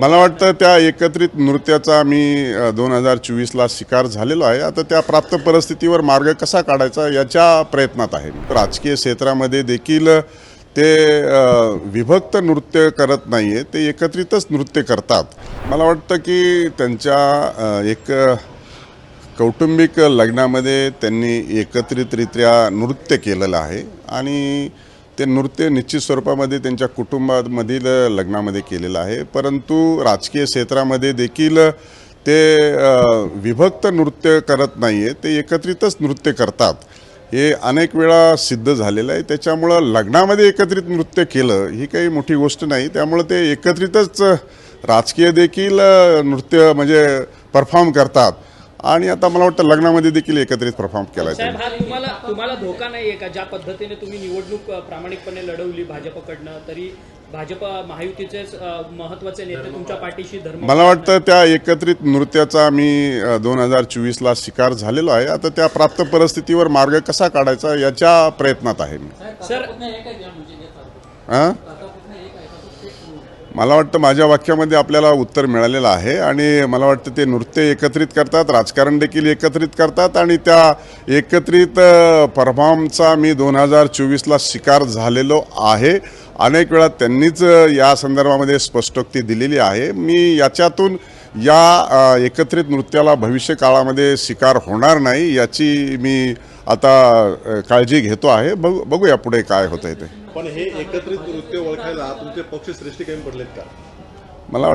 मला वाटतं त्या एकत्रित नृत्याचा मी 2024ला शिकार झालेलो आहे। आता त्या प्राप्त परिस्थितीवर मार्ग कसा काढायचा याच्या प्रयत्नात आहे। राजकीय क्षेत्रामध्ये देखील ते विभक्त नृत्य करत नाही आहे, ते एकत्रितच नृत्य करतात। मला वाटतं की त्यांच्या एक कौटुंबिक लग्नामध्ये त्यांनी एकत्रितरित्या नृत्य केलेलं आहे आणि ते नृत्य निश्चित स्वरूपामध्ये त्यांच्या कुटुंबामधील लग्नामध्ये केलेलं आहे। परंतु राजकीय क्षेत्रामध्ये देखील ते विभक्त नृत्य करत नाही आहे, ते एकत्रितच नृत्य करतात। हे अनेक वेळा सिद्ध झालेलं आहे। त्याच्यामुळं लग्नामध्ये एकत्रित नृत्य केलं ही काही मोठी गोष्ट नाही। त्यामुळे ते एकत्रितच राजकीय देखील नृत्य म्हणजे परफॉर्म करतात आणि आता मला वाटतं लग्नामध्ये देखील एकत्रित परफॉर्म केला साहेब, हा तुम्हाला धोका नाही आहे का? ज्या पद्धतीने तुम्ही निवडणूक प्रामाणिकपणे लढवली भाजपकडनं, तरी भाजप महायुतीचे महत्त्वाचे नेते तुमच्या पाठीशी धर्म। मला वाटतं त्या एकत्रित नृत्याचा मी 2024ला शिकार झालेलो आहे। आता त्या प्राप्त परिस्थितीवर मार्ग कसा काढायचा याच्या प्रयत्नात आहे मी। सर, मला वाटतं माझ्या वाक्यामध्ये आपल्याला उत्तर मिळालेलं आहे आणि मला वाटतं ते नृत्य एकत्रित करतात, राजकारण देखील एकत्रित करतात आणि त्या एकत्रित परफॉर्मचा मी 2024ला शिकार झालेलो आहे। अनेक वेळा त्यांनीच या संदर्भामध्ये स्पष्टोक्ती दिलेली आहे। मी याच्यातून या एकत्रित नृत्याला भविष्य काळामध्ये शिकार होणार नाही याची मी आता काळजी घेतो आहे। बघूया पुढे काय होतंय ते। पण हे एकत्रित नृत्य ओळखायला तुमचे पक्ष श्रेष्ठी कमी पडलेत का? मला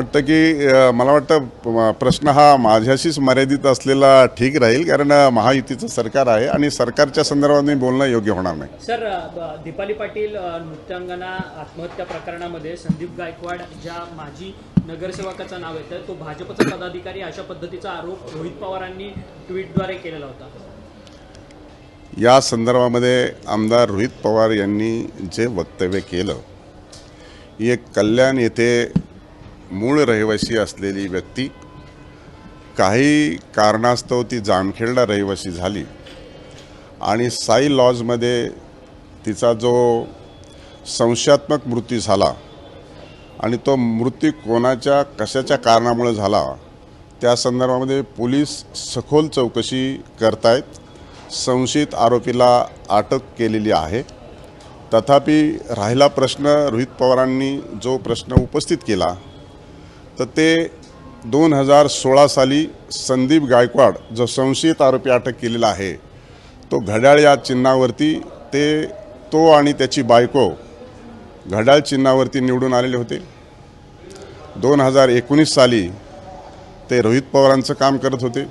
वाटतं प्रश्न हा माझ्याशीच मर्यादित असलेला ठीक राहील, कारण महायुतीचं सरकार आहे आणि सरकारच्या संदर्भात बोलणं योग्य होणार नाही। सर, दीपाली पाटील नृत्यांगना आत्महत्या प्रकरणामध्ये संदीप गायकवाड ज्या माजी नगरसेवकाचं नाव येतं, तो भाजपचा पदाधिकारी अशा पद्धतीचा आरोप रोहित पवारांनी ट्विटद्वारे केलेला होता। या संदर्भामध्ये आमदार रोहित पवार यांनी जे वक्तव्य केलं, एक कल्याण येथे मूळ रहिवासी असलेली व्यक्ती काही कारणास्तव ती जामखेडला रहिवासी झाली आणि साई लॉजमध्ये तिचा जो संशयात्मक मृत्यू झाला आणि तो मृत्यू कोणाच्या कशाच्या कारणामुळे झाला त्या संदर्भामध्ये पोलीस सखोल चौकशी करतायत। संशयित आरोपीला अटक केलेली आहे। तथापि राहिला प्रश्न, रोहित पवारांनी जो प्रश्न उपस्थित केला तर ते 2016 साली संदीप गायकवाड जो संशयित आरोपी अटक केलेला आहे तो घड्याळ या चिन्हावरती तो आणि त्याची बायको घड्याळ चिन्हावरती निवडून आलेले होते। 2019 साली ते रोहित पवारांचं काम करत होते।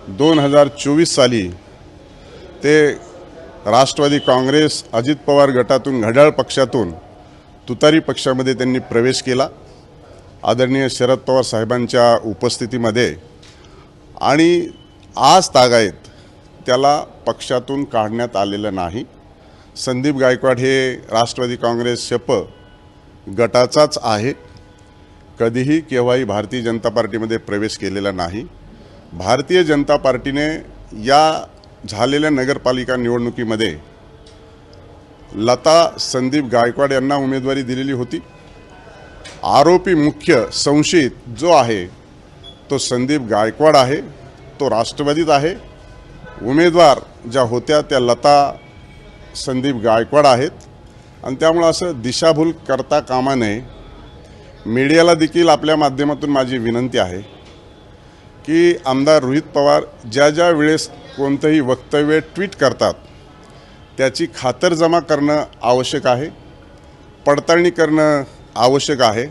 2024 साली ते राष्ट्रवादी काँग्रेस अजित पवार गटातून घड्याळ पक्षातून तुतारी पक्षामध्ये त्यांनी प्रवेश केला आदरणीय शरद पवार साहेबांच्या उपस्थितीमध्ये आणि आज तागायत त्याला पक्षातून काढण्यात आलेलं नाही। संदीप गायकवाड हे राष्ट्रवादी काँग्रेस शप गटाचाच आहे, कधीही केव्हाही भारतीय जनता पार्टीमध्ये प्रवेश केलेला नाही। भारतीय जनता पार्टीने या झालेल्या नगरपालिका निवडणुकीमध्ये लता संदीप गायकवाड यांना उमेदवारी दिलेली होती। आरोपी मुख्य संशयित जो आहे तो संदीप गायकवाड आहे, तो राष्ट्रवादीत आहे। उमेदवार ज्या होत्या त्या लता संदीप गायकवाड आहेत आणि त्यामुळे असं दिशाभूल करता कामा नये। मीडियाला देखील आपल्या माध्यमातून माझी विनंती आहे की आमदार रोहित पवार ज्या वेळेस कोणतंही वक्तव्य ट्विट करतात त्याची खातरजमा करणं आवश्यक आहे, पडताळणी करणं आवश्यक आहे।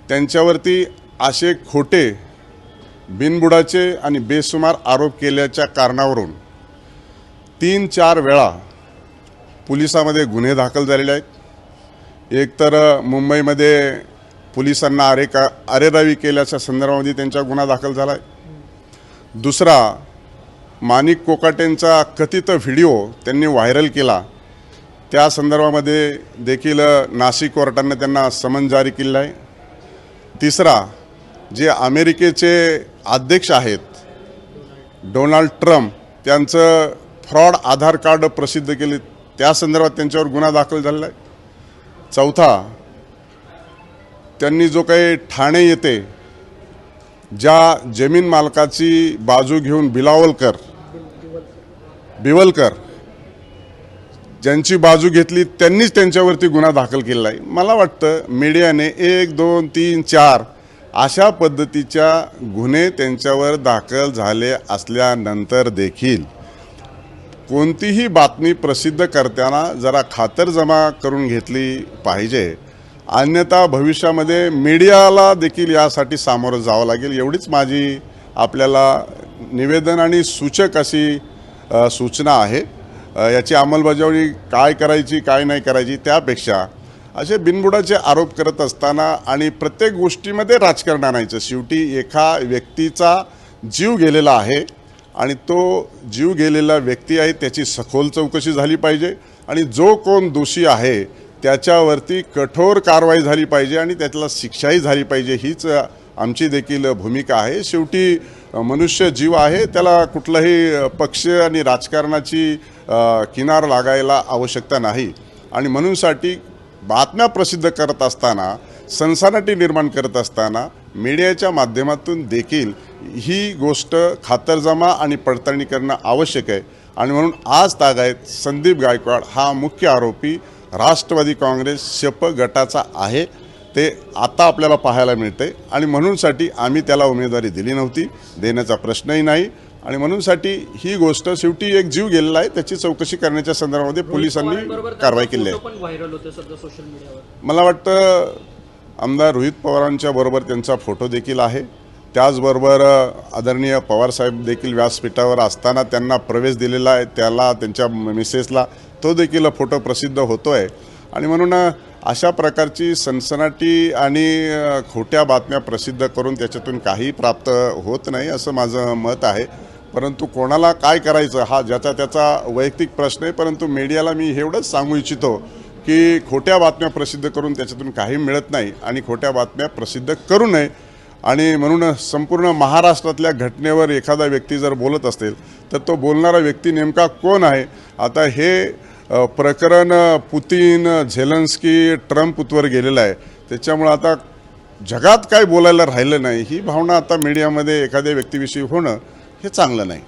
त्यांच्यावरती असे खोटे बिनबुडाचे आणि बेसुमार आरोप केल्याच्या कारणावरून 3-4 वेळा पोलिसामध्ये गुन्हे दाखल झालेले आहेत। एकतर मुंबईमध्ये पोलिसांना अरेरावी केल्याच्या संदर्भामध्ये त्यांचा गुन्हा दाखल झाला आहे। दुसरा, माणिक कोकाटेंचा कथित व्हिडिओ त्यांनी व्हायरल केला, त्या संदर्भामध्ये देखील नाशिक कोर्टाने त्यांना समन जारी केलं आहे। तिसरा, जे अमेरिकेचे अध्यक्ष आहेत डोनाल्ड ट्रम्प, त्यांचं फ्रॉड आधार कार्ड प्रसिद्ध केले, त्या संदर्भात त्यांच्यावर गुन्हा दाखल झालेला आहे। चौथा, त्यांनी जो काही ठाणे येथे ज्या जमीन मालकाची बाजू घेऊन बिवलकर ज्यांची बाजू घेतली त्यांनीच त्यांच्यावरती गुन्हा दाखल केलेला आहे. मला वाटतं मीडियाने 1, 2, 3, 4 अशा पद्धतीच्या गुन्हे त्यांच्यावर दाखल झाले असल्यानंतर देखील कोणतीही बातमी प्रसिद्ध करताना जरा खातरजमा करून घेतली पाहिजे, अन्यथा भविष्यामध्ये मीडियाला देखील यासाठी सामोरं जावं लागेल. एवढीच माझी आपल्याला निवेदन आणि सूचक अशी सूचना आहे. याची अंमलबजावणी काय करायची काय नाही करायची त्यापेक्षा असे बिनबुडाचे आरोप करत असताना आणि प्रत्येक गोष्टीमध्ये राजकारण आणायचं. शेवटी एका व्यक्तीचा जीव गेलेला आहे आणि तो जीव गेलेला व्यक्ती आहे त्याची सखोल चौकशी झाली पाहिजे आणि जो कोण दोषी आहे त्याच्यावरती कठोर कारवाई झाली पाहिजे आणि त्याला शिक्षाही झाली पाहिजे. हीच आमची देखील भूमिका आहे. शेवटी मनुष्य जीव आहे, त्याला कुठलाही पक्ष आणि राजकारणाची किनार लागायला आवश्यकता नाही. आणि म्हणूनसाठी बातम्या प्रसिद्ध करत असताना, सनसनाटी निर्माण करत असताना मीडियाच्या माध्यमातून देखील ही गोष्ट खातरजमा आणि पडताळणी करणं आवश्यक आहे. आणि म्हणून आज तागायत संदीप गायकवाड हा मुख्य आरोपी राष्ट्रवादी काँग्रेस शप गटाचा आहे. ते आता आपल्याला पाहायला मिळते आणि म्हणूनसाठी आम्ही त्याला उमेदवारी दिली नव्हती, देण्याचा प्रश्नही नाही. आणि म्हणूनसाठी ही गोष्ट शेवटी एक जीव गेलेला आहे, त्याची चौकशी करण्याच्या संदर्भामध्ये पोलिसांनी कारवाई केली आहे. मला वाटतं आमदार रोहित पवारांच्या बरोबर त्यांचा फोटो देखील आहे. त्याचबरोबर आदरणीय पवारसाहेब देखील व्यासपीठावर असताना त्यांना प्रवेश दिलेला आहे, त्याला त्यांच्या मिसेसला तो देखील फोटो प्रसिद्ध होतो आहे. आणि म्हणून अशा प्रकारची सनसनाटी आणि खोट्या बातम्या प्रसिद्ध करून त्याच्यातून काही प्राप्त होत नाही असं माझं मत आहे. परंतु कोणाला काय करायचं हा ज्याचा त्याचा वैयक्तिक प्रश्न आहे. परंतु मीडियाला मी एवढंच सांगू इच्छितो की खोट्या बातम्या प्रसिद्ध करून त्याच्यातून काही मिळत नाही आणि खोट्या बातम्या प्रसिद्ध करू नये. आणि म्हणून संपूर्ण महाराष्ट्रातल्या घटनेवर एखादा व्यक्ती जर बोलत असेल तर तो बोलणारा व्यक्ती नेमका कोण आहे. आता हे प्रकरण पुतीन, झेलेन्स्की, ट्रम्पवर गेलेलं आहे, त्याच्यामुळं आता जगात काय बोलायला राहिलं नाही. ही भावना आता मीडियामध्ये एखाद्या व्यक्तीविषयी होणं हे चांगलं नाही.